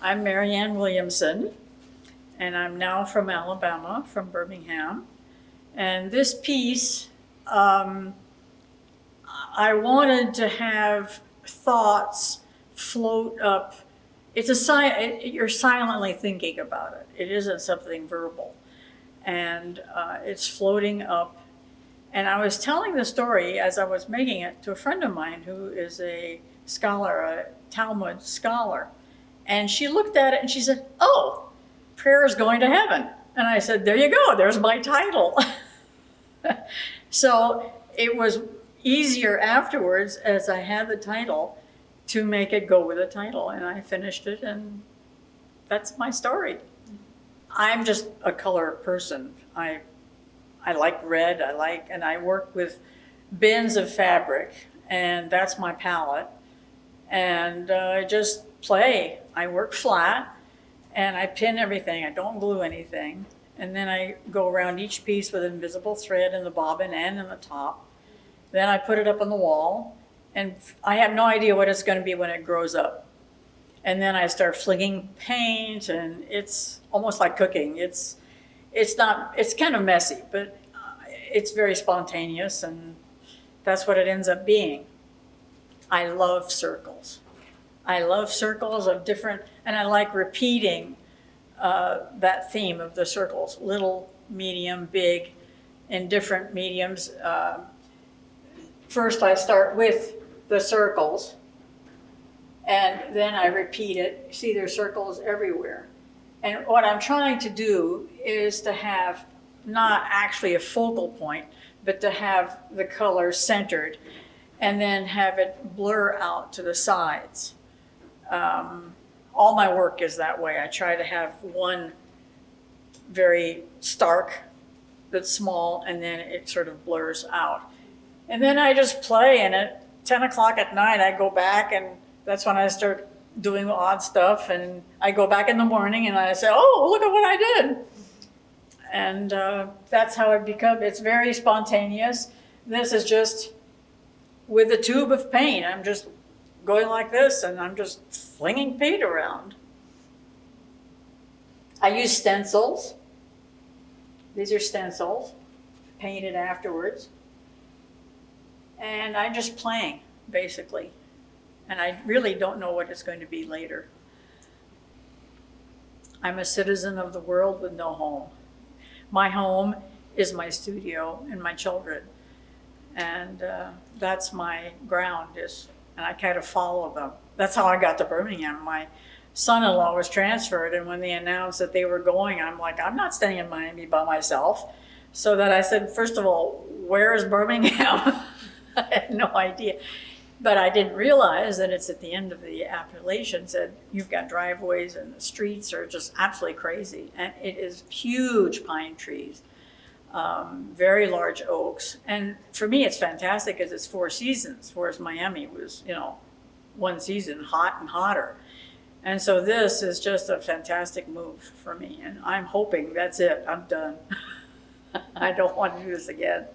I'm Marianne Williamson, and I'm now from Alabama, from Birmingham. And this piece, I wanted to have thoughts float up. You're silently thinking about it. It isn't something verbal. And it's floating up. And I was telling the story as I was making it to a friend of mine who is a scholar, a Talmud scholar. And she looked at it and she said, "Oh, prayer is going to heaven." And I said, "There you go, there's my title." So it was easier afterwards, as I had the title, to make it go with the title. And I finished it, and that's my story. I'm just a color person. I like red, and I work with bins of fabric, and that's my palette. And I just play. I work flat, and I pin everything. I don't glue anything. And then I go around each piece with invisible thread in the bobbin and in the top. Then I put it up on the wall, and I have no idea what it's going to be when it grows up. And then I start flinging paint, and it's almost like cooking. It's kind of messy, but it's very spontaneous, and that's what it ends up being. I love circles. I love circles of different, and I like repeating that theme of the circles, little, medium, big, in different mediums. First I start with the circles, and then I repeat it. See, there's circles everywhere. And what I'm trying to do is to have not actually a focal point, but to have the color centered and then have it blur out to the sides. All my work is that way. I try to have one very stark that's small, and then it sort of blurs out. And then I just play, and at 10 o'clock at night I go back, and that's when I start doing odd stuff, and I go back in the morning and I say, "Oh, look at what I did." And that's how it's very spontaneous. This is just with a tube of paint. I'm just going like this, and I'm just flinging paint around. I use stencils. These are stencils, painted afterwards. And I'm just playing, basically. And I really don't know what it's going to be later. I'm a citizen of the world with no home. My home is my studio and my children. And that's my ground, and I kind of follow them. That's how I got to Birmingham. My son-in-law was transferred, and when they announced that they were going, I'm like, I'm not staying in Miami by myself. So that I said, first of all, where is Birmingham? I had no idea. But I didn't realize that it's at the end of the Appalachian, said you've got driveways and the streets are just absolutely crazy. And it is huge pine trees, very large oaks. And for me, it's fantastic because it's 4 seasons, whereas Miami was, one season, hot and hotter. And so this is just a fantastic move for me. And I'm hoping that's it. I'm done. I don't want to do this again.